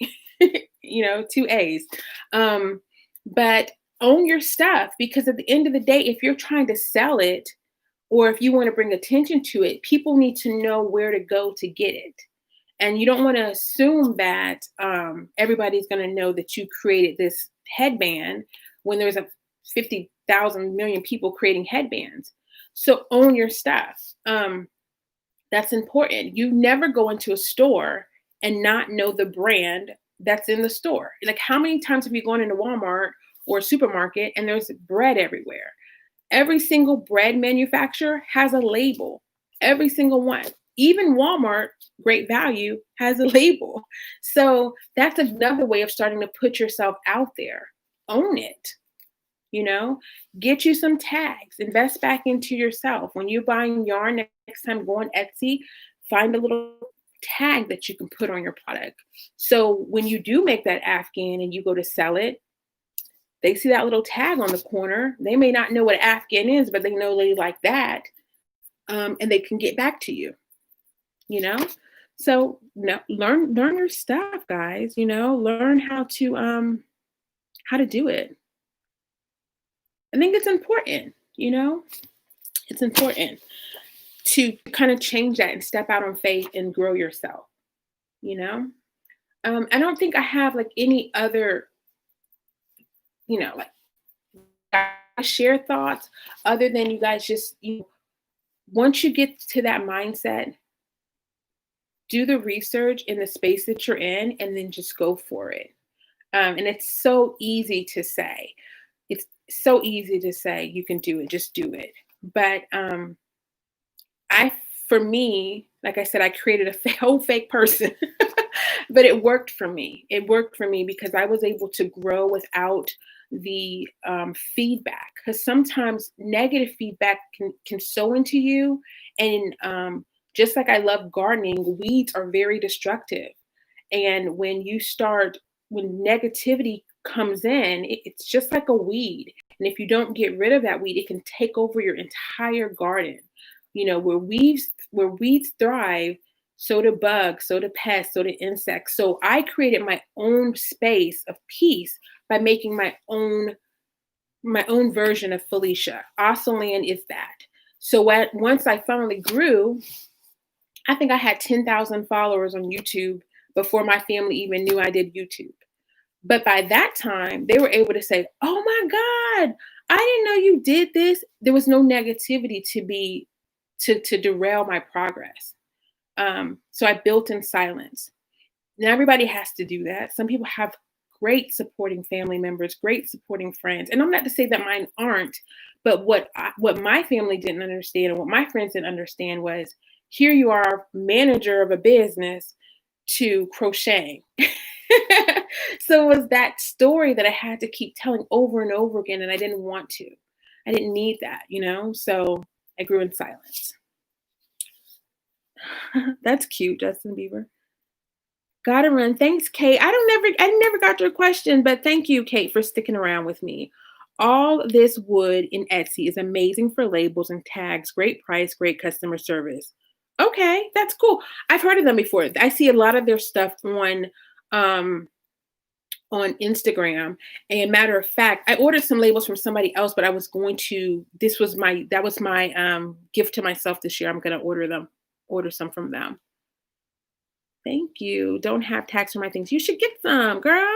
two A's. But own your stuff, because at the end of the day, if you're trying to sell it or if you want to bring attention to it, people need to know where to go to get it. And you don't want to assume that everybody's going to know that you created this headband when there's a 50,000 million people creating headbands. So own your stuff. That's important. You never go into a store and not know the brand that's in the store. Like, how many times have you gone into Walmart or a supermarket and there's bread everywhere? Every single bread manufacturer has a label. Every single one. Even Walmart, Great Value, has a label. So that's another way of starting to put yourself out there. Own it. Get you some tags, invest back into yourself. When you're buying yarn next time, go on Etsy, find a little tag that you can put on your product. So when you do make that Afghan and you go to sell it, they see that little tag on the corner. They may not know what Afghan is, but they know they like that. And they can get back to you, So learn your stuff, guys, learn how to do it. I think it's important, it's important to kind of change that and step out on faith and grow yourself, I don't think I have like any other, like I share thoughts other than you guys just, once you get to that mindset, do the research in the space that you're in and then just go for it. And it's so easy to say. It's so easy to say you can do it, just do it. But for me, like I said, I created a whole fake person, but it worked for me. It worked for me because I was able to grow without the feedback. Because sometimes negative feedback can sow into you. And just like I love gardening, weeds are very destructive. And when negativity comes in, it's just like a weed. And if you don't get rid of that weed, it can take over your entire garden. Where weeds thrive, so do bugs, so do pests, so do insects. So I created my own space of peace by making my own version of Felicia. Ahsel is that. So once I finally grew, I think I had 10,000 followers on YouTube before my family even knew I did YouTube. But by that time, they were able to say, "Oh my God, I didn't know you did this." There was no negativity to derail my progress. So I built in silence. Now everybody has to do that. Some people have great supporting family members, great supporting friends. And I'm not to say that mine aren't, but what my family didn't understand and what my friends didn't understand was, here you are, manager of a business, to crocheting. So it was that story that I had to keep telling over and over again, and I didn't want to. I didn't need that, so I grew in silence. That's cute, Justin Bieber. Gotta run. Thanks, Kate. I never got your question, but thank you, Kate, for sticking around with me. All this wood in Etsy is amazing for labels and tags. Great price, great customer service. Okay, that's cool. I've heard of them before. I see a lot of their stuff on Instagram. And matter of fact, I ordered some labels from somebody else, but I was going to, that was my gift to myself this year. I'm going to order some from them. Thank you. Don't have tags for my things. You should get some, girl.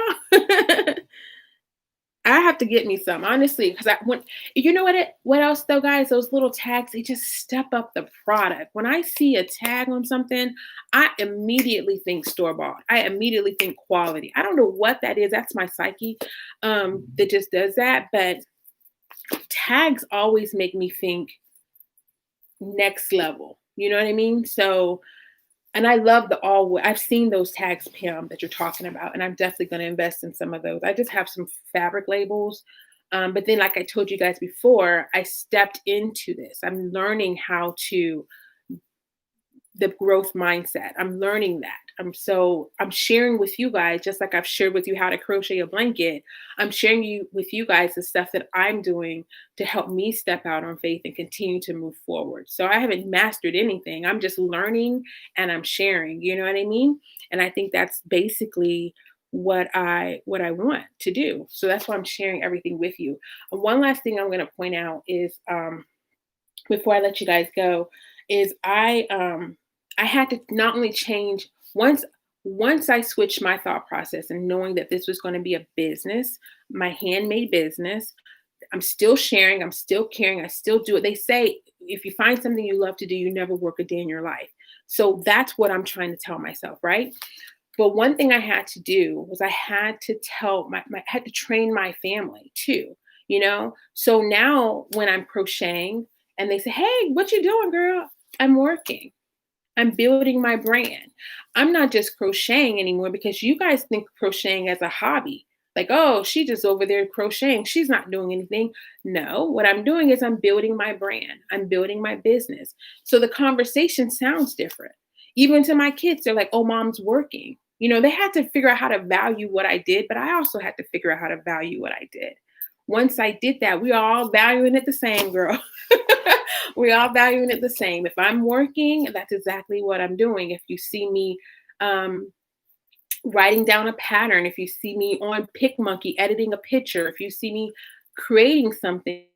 I have to get me some, honestly, because what else though, guys? Those little tags, they just step up the product. When I see a tag on something, I immediately think store-bought. I immediately think quality. I don't know what that is. That's my psyche that just does that. But tags always make me think next level. You know what I mean? So, and I love the all wood. I've seen those tags, Pam, that you're talking about, and I'm definitely going to invest in some of those. I just have some fabric labels. But then, like I told you guys before, I stepped into this. I'm learning the growth mindset. I'm learning that. I'm sharing with you guys, just like I've shared with you how to crochet a blanket. I'm sharing with you guys the stuff that I'm doing to help me step out on faith and continue to move forward. So I haven't mastered anything. I'm just learning and I'm sharing, you know what I mean? And I think that's basically what I want to do. So that's why I'm sharing everything with you. One last thing I'm going to point out is before I let you guys go is I had to not only change once I switched my thought process and knowing that this was going to be a business, my handmade business. I'm still sharing, I'm still caring, I still do it. They say if you find something you love to do, you never work a day in your life. So that's what I'm trying to tell myself, right? But one thing I had to do was I had to tell I had to train my family too, you know? So now when I'm crocheting and they say, "Hey, what you doing, girl?" I'm working. I'm building my brand. I'm not just crocheting anymore because you guys think crocheting as a hobby. Like, oh, she just over there crocheting. She's not doing anything. No, what I'm doing is I'm building my brand. I'm building my business. So the conversation sounds different. Even to my kids, they're like, oh, mom's working. You know, they had to figure out how to value what I did, but I also had to figure out how to value what I did. Once I did that, we are all valuing it the same, girl. We're all valuing it the same. If I'm working, that's exactly what I'm doing. If you see me um, writing down a pattern, if you see me on PicMonkey editing a picture, if you see me creating something,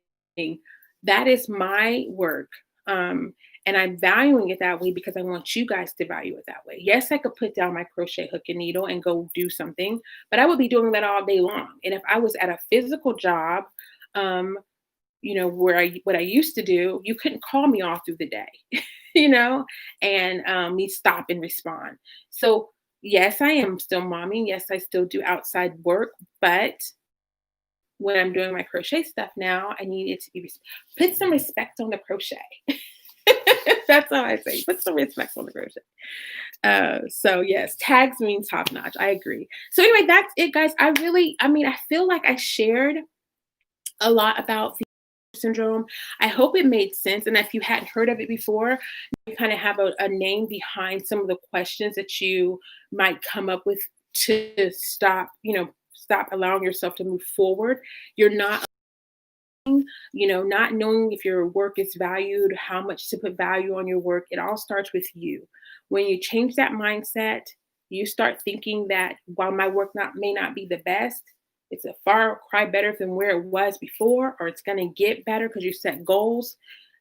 that is my work. And I'm valuing it that way because I want you guys to value it that way. Yes, I could put down my crochet hook and needle and go do something, but I would be doing that all day long. And if I was at a physical job, um, where what I used to do, you couldn't call me all through the day, you know, and me stop and respond. So yes, I am still momming. Yes, I still do outside work, but when I'm doing my crochet stuff now, I need it to be put some respect on the crochet. That's how I say. Put some respect on the crochet. So yes, tags mean top notch. I agree. So anyway, that's it, guys. I feel like I shared a lot about syndrome. I hope it made sense. And if you hadn't heard of it before, you kind of have a name behind some of the questions that you might come up with to stop allowing yourself to move forward. You're not, not knowing if your work is valued, how much to put value on your work. It all starts with you. When you change that mindset, you start thinking that while my work may not be the best, it's a far cry better than where it was before, or it's going to get better because you set goals.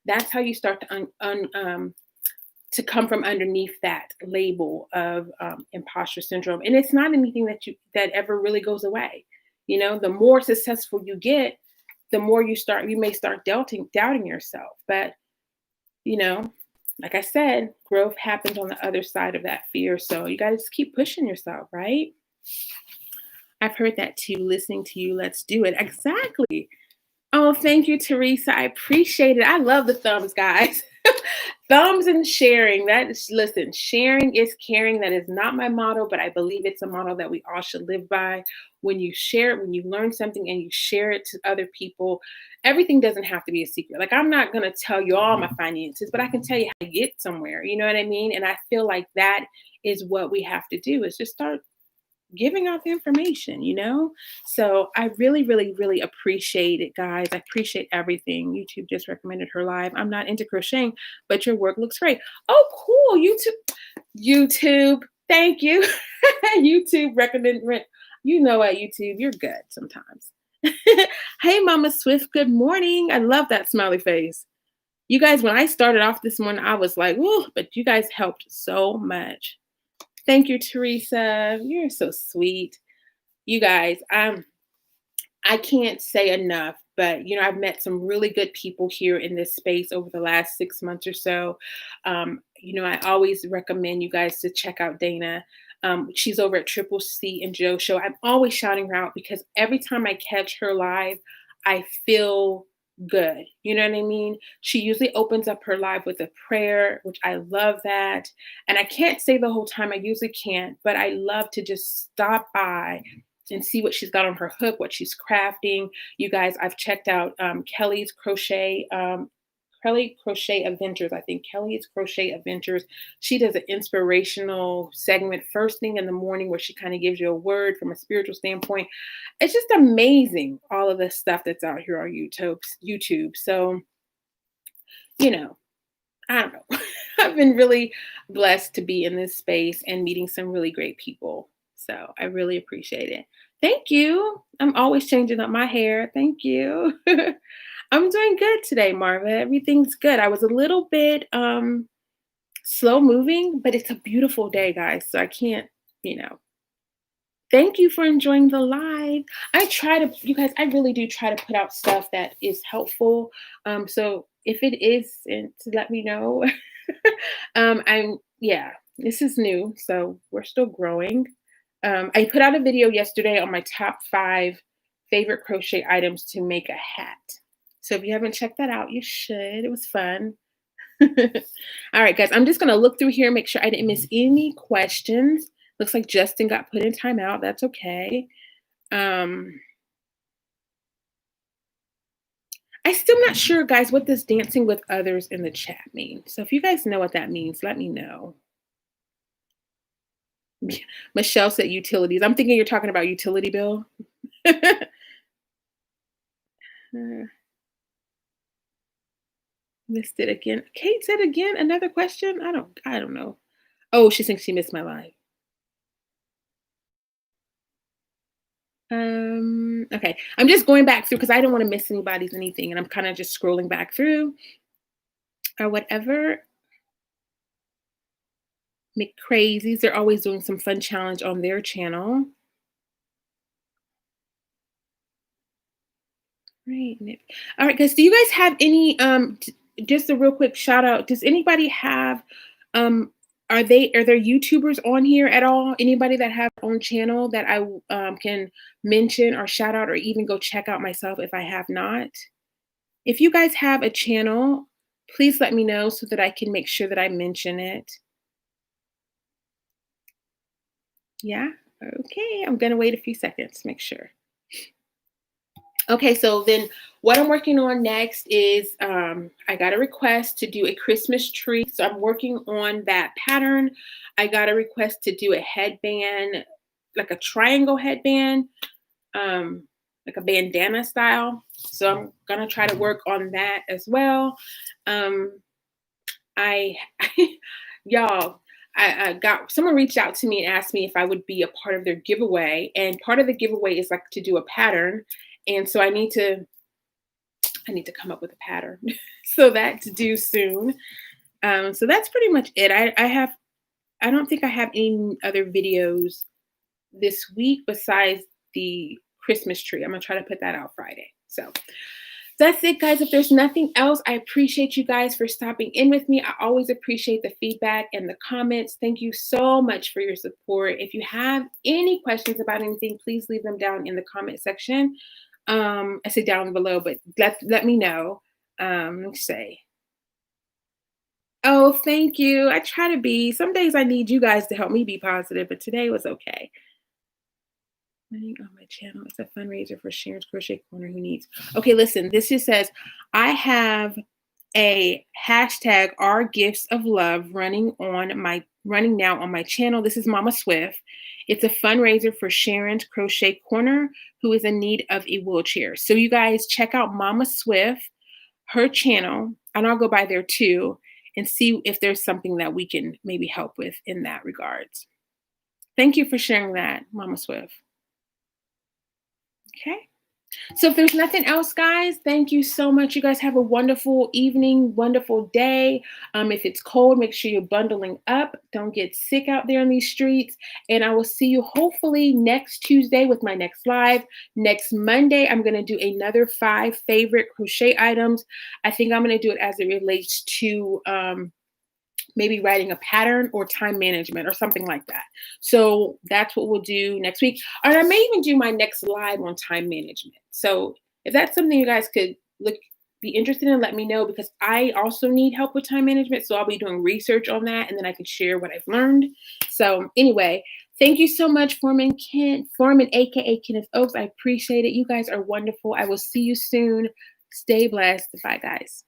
That's how you start to come from underneath that label of imposter syndrome. And it's not anything that ever really goes away. The more successful you get, the more you may start doubting yourself. But you know, like I said, growth happens on the other side of that fear. So you got to just keep pushing yourself, right? I've heard that too, listening to you. Let's do it. Exactly. Oh, thank you, Teresa. I appreciate it. I love the thumbs, guys. Thumbs and sharing. Listen, sharing is caring. That is not my motto, but I believe it's a motto that we all should live by. When you share it, when you learn something and you share it to other people, everything doesn't have to be a secret. Like, I'm not going to tell you all my finances, but I can tell you how to get somewhere. You know what I mean? And I feel like that is what we have to do, is just start giving out the information. So I really, really, really appreciate it, guys. I appreciate everything. YouTube just recommended her live. I'm not into crocheting, but your work looks great. Oh, cool. YouTube, thank you. YouTube recommend. You know what, YouTube, you're good sometimes. Hey, Mama Swift, good morning. I love that smiley face. You guys, when I started off this morning, I was like, whoa, but you guys helped so much. Thank you, Teresa. You're so sweet. You guys, I can't say enough, but I've met some really good people here in this space over the last 6 months or so. I always recommend you guys to check out Dana. She's over at Triple C and Joe Show. I'm always shouting her out because every time I catch her live, I feel good. You know what I mean? She usually opens up her live with a prayer, which I love that. And I can't say the whole time, I usually can't, but I love to just stop by and see what she's got on her hook, what she's crafting. You guys, I've checked out Kelly's crochet Kelly Crochet Adventures. I think Kelly is Crochet Adventures. She does an inspirational segment first thing in the morning where she kind of gives you a word from a spiritual standpoint. It's just amazing, all of the stuff that's out here on YouTube. So, you know, I don't know. I've been really blessed to be in this space and meeting some really great people. So I really appreciate it. Thank you. I'm always changing up my hair. Thank you. I'm doing good today, Marva. Everything's good. I was a little bit slow moving, but it's a beautiful day, guys. So I can't, you know. Thank you for enjoying the live. I try to, you guys, I really do try to put out stuff that is helpful. So if it isn't, let me know. Yeah, this is new, so we're still growing. I put out a video yesterday on my top 5 favorite crochet items to make a hat. So if you haven't checked that out, you should. It was fun. All right, guys, I'm just gonna look through here, make sure I didn't miss any questions. Looks like Justin got put in timeout. That's okay. I'm still not sure, guys, what this dancing with others in the chat means. So if you guys know what that means, let me know. Michelle said utilities. I'm thinking you're talking about utility bill. Uh, Missed it again. Kate said again, another question. I don't know. Oh, she thinks she missed my live. Okay. I'm just going back through because I don't want to miss anybody's anything, and I'm kind of just scrolling back through or whatever. McCrazies, they're always doing some fun challenge on their channel. Great, Nick. All right, guys. Do you guys have any just a real quick shout out? Does anybody have um are there YouTubers on here at all? Anybody that have their own channel that I can mention or shout out or even go check out myself if I have not? If you guys have a channel, please let me know so that I can make sure that I mention it. Yeah? Okay, I'm gonna wait a few seconds to make sure. Okay, so then what I'm working on next is I got a request to do a Christmas tree. So I'm working on that pattern. I got a request to do a headband, like a triangle headband, like a bandana style. So I'm gonna try to work on that as well. Um, I, y'all, I got someone reached out to me and asked me if I would be a part of their giveaway. And part of the giveaway is like to do a pattern. And so I need to come up with a pattern. So that's due soon. So that's pretty much it. I don't think I have any other videos this week besides the Christmas tree. I'm gonna try to put that out Friday. So that's it, guys. If there's nothing else, I appreciate you guys for stopping in with me. I always appreciate the feedback and the comments. Thank you so much for your support. If you have any questions about anything, please leave them down in the comment section. I say down below, but let me know. Let's say. Oh, thank you. I try to be. Some days I need you guys to help me be positive, but today was okay. On my channel, it's a fundraiser for Sharon's Crochet Corner who needs. Okay, listen, this just says, I have a hashtag our gifts of love running now on my channel. This is Mama Swift. It's a fundraiser for Sharon's Crochet Corner who is in need of a wheelchair. So you guys check out Mama Swift, her channel, and I'll go by there too and see if there's something that we can maybe help with in that regards. Thank you for sharing that, Mama Swift. Okay. So if there's nothing else, guys, thank you so much. You guys have a wonderful evening, wonderful day. If it's cold, make sure you're bundling up. Don't get sick out there in these streets. And I will see you hopefully next Tuesday with my next live. Next Monday, I'm going to do another 5 favorite crochet items. I think I'm going to do it as it relates to maybe writing a pattern or time management or something like that. So that's what we'll do next week. And I may even do my next live on time management. So if that's something you guys could be interested in, let me know because I also need help with time management. So I'll be doing research on that and then I can share what I've learned. So anyway, thank you so much, Foreman, aka Kenneth Oaks. I appreciate it. You guys are wonderful. I will see you soon. Stay blessed. Bye, guys.